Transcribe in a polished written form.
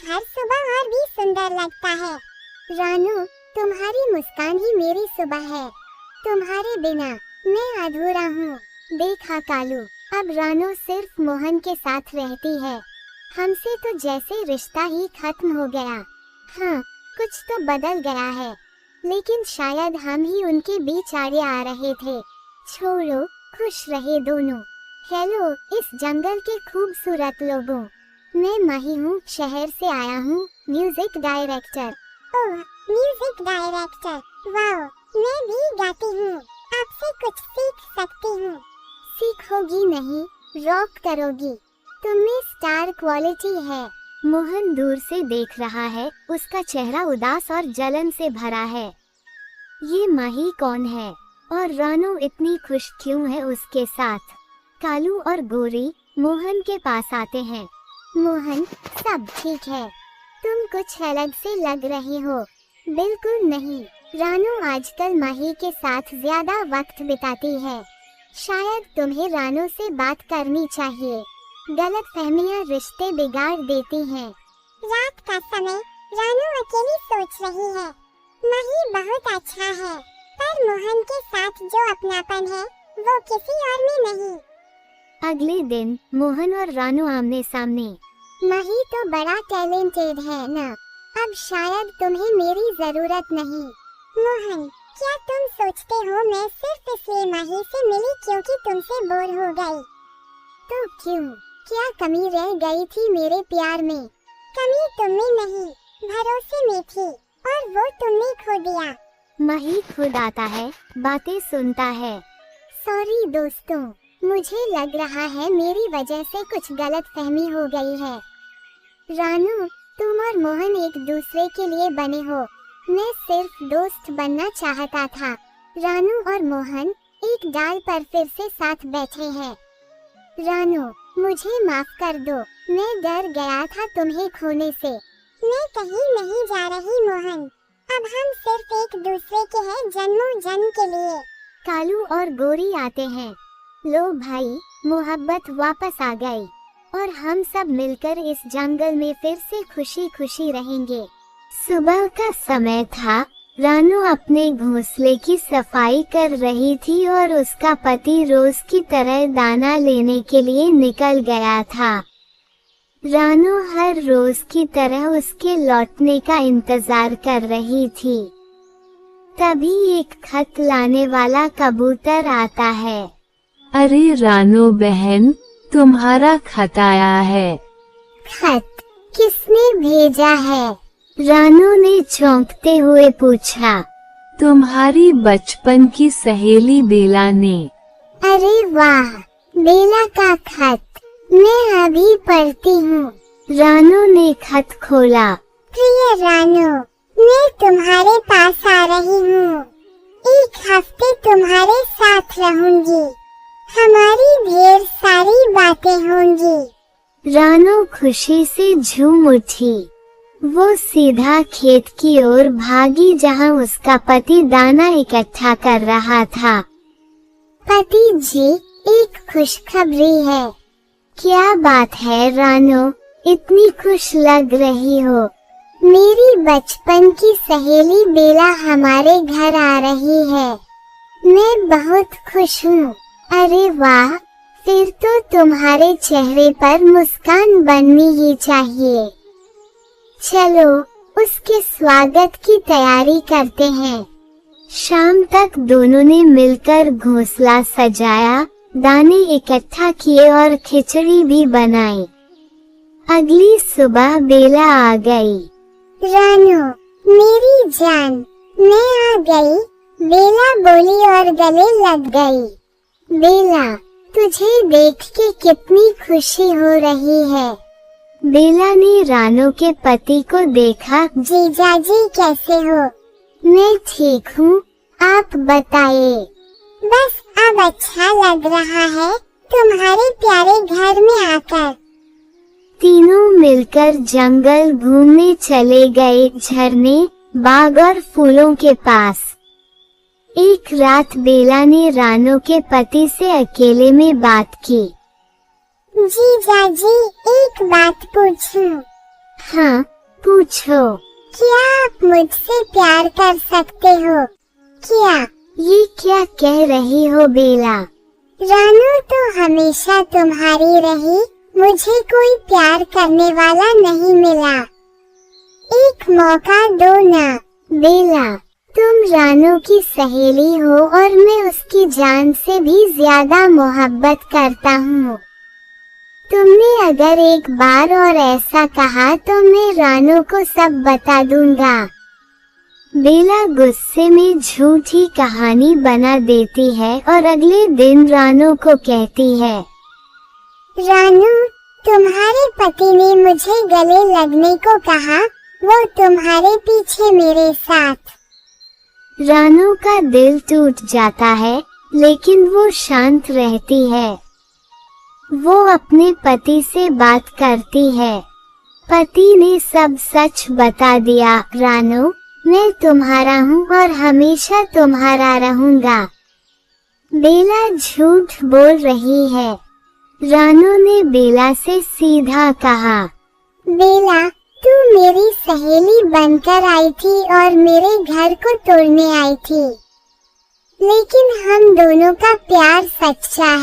हर सुबह और भी सुंदर लगता है। रानू, तुम्हारी मुस्कान ही मेरी सुबह है। तुम्हारे बिना मैं अधूरा हूँ। देखा कालू, अब रानू सिर्फ मोहन के साथ रहती है। हमसे तो जैसे रिश्ता ही खत्म हो गया। हाँ, कुछ तो बदल गया है, लेकिन शायद हम ही उनके बीच आगे आ रहे थे। छोड़ो, खुश रहे दोनों। हेलो इस जंगल के खूबसूरत लोगों, मैं माही हूँ, शहर से आया हूँ, म्यूजिक डायरेक्टर। ओह, म्यूजिक डायरेक्टर, वाओ, मैं भी गाती हूँ, आपसे कुछ सीख सकती हूँ। सीखोगी नहीं, रॉक करोगी, तुममें स्टार क्वालिटी है। मोहन दूर से देख रहा है, उसका चेहरा उदास और जलन से भरा है। ये माही कौन है और रानू इतनी खुश क्यों है उसके साथ? कालू और गोरी मोहन के पास आते हैं। मोहन, सब ठीक है, तुम कुछ अलग से लग रहे हो। बिल्कुल नहीं, रानू आजकल माही के साथ ज्यादा वक्त बिताती है। शायद तुम्हें रानू से बात करनी चाहिए। गलतफहमियां रिश्ते बिगाड़ देती हैं। रात का समय, रानू अकेली सोच रही है। माही बहुत अच्छा है, पर मोहन के साथ जो अपनापन है वो किसी और में नहीं। अगले दिन मोहन और रानू आमने सामने। माही तो बड़ा टैलेंटेड है ना, अब शायद तुम्हें मेरी जरूरत नहीं। मोहन, क्या तुम सोचते हो मैं सिर्फ इसलिए माही से मिली क्योंकि तुमसे बोर हो गई? तो क्यों, क्या कमी रह गई थी मेरे प्यार में? कमी तुममें नहीं, भरोसे में थी, और वो तुमने खो दिया। माही खुद आता है, बातें सुनता है। सॉरी दोस्तों, मुझे लग रहा है मेरी वजह से कुछ गलतफहमी हो गई है। रानू, तुम और मोहन एक दूसरे के लिए बने हो, मैं सिर्फ दोस्त बनना चाहता था। रानू और मोहन एक डाल पर फिर से साथ बैठे हैं। रानू, मुझे माफ कर दो, मैं डर गया था तुम्हें खोने से। मैं कहीं नहीं जा रही मोहन, अब हम सिर्फ एक दूसरे के हैं जन्मों जन्म के लिए। कालू और गोरी आते हैं। लो भाई, मोहब्बत वापस आ गई और हम सब मिलकर इस जंगल में फिर से खुशी खुशी रहेंगे। सुबह का समय था, रानू अपने घोंसले की सफाई कर रही थी और उसका पति रोज की तरह दाना लेने के लिए निकल गया था। रानू हर रोज की तरह उसके लौटने का इंतजार कर रही थी। तभी एक खत लाने वाला कबूतर आता है। अरे रानू बहन, तुम्हारा खत आया है। खत? किसने भेजा है? रानू ने चौंकते हुए पूछा। तुम्हारी बचपन की सहेली बेला ने। अरे वाह, बेला का खत, मैं अभी पढ़ती हूँ। रानू ने खत खोला। प्रिय रानू, मैं तुम्हारे पास आ रही हूँ। एक हफ्ते तुम्हारे साथ रहूंगी, हमारी ढेर सारी बातें होंगी। रानू खुशी से झूम उठी। वो सीधा खेत की ओर भागी जहाँ उसका पति दाना इकट्ठा कर रहा था। पति जी, एक खुशखबरी है। क्या बात है रानू, इतनी खुश लग रही हो? मेरी बचपन की सहेली बेला हमारे घर आ रही है, मैं बहुत खुश हूँ। अरे वाह, फिर तो तुम्हारे चेहरे पर मुस्कान बननी ही चाहिए। चलो, उसके स्वागत की तैयारी करते हैं। शाम तक दोनों ने मिलकर घोंसला सजाया, दाने इकट्ठा किए और खिचड़ी भी बनाई। अगली सुबह बेला आ गई। रानू, मेरी जान, मैं आ गई, बेला बोली और गले लग गई। बेला, तुझे देख के कितनी खुशी हो रही है। बेला ने रानू के पति को देखा। जीजाजी कैसे हो? मैं ठीक हूँ, आप बताइए। बस अब अच्छा लग रहा है तुम्हारे प्यारे घर में आकर। तीनों मिलकर जंगल घूमने चले गए, झरने, बाग और फूलों के पास। एक रात बेला ने रानू के पति से अकेले में बात की। जीजाजी, एक बात पूछूं? हाँ, पूछो। क्या आप मुझसे प्यार कर सकते हो? क्या? ये क्या कह रही हो बेला? रानू तो हमेशा तुम्हारी रही, मुझे कोई प्यार करने वाला नहीं मिला। एक मौका दो ना। बेला, तुम रानू की सहेली हो और मैं उसकी जान से भी ज्यादा मोहब्बत करता हूँ। तुमने अगर एक बार और ऐसा कहा तो मैं रानू को सब बता दूंगा। बेला गुस्से में झूठी कहानी बना देती है और अगले दिन रानू को कहती है, रानू, तुम्हारे पति ने मुझे गले लगने को कहा, वो तुम्हारे पीछे मेरे साथ। रानू का दिल टूट जाता है, लेकिन वो शांत रहती है। वो अपने पति से बात करती है। पति ने सब सच बता दिया। रानू, मैं तुम्हारा हूँ और हमेशा तुम्हारा रहूंगा। बेला झूठ बोल रही है। रानू ने बेला से सीधा कहा, बेला, तू मेरी सहेली बनकर आई थी और मेरे घर को तोड़ने आई थी, लेकिन हम दोनों का प्यार सच्चा है।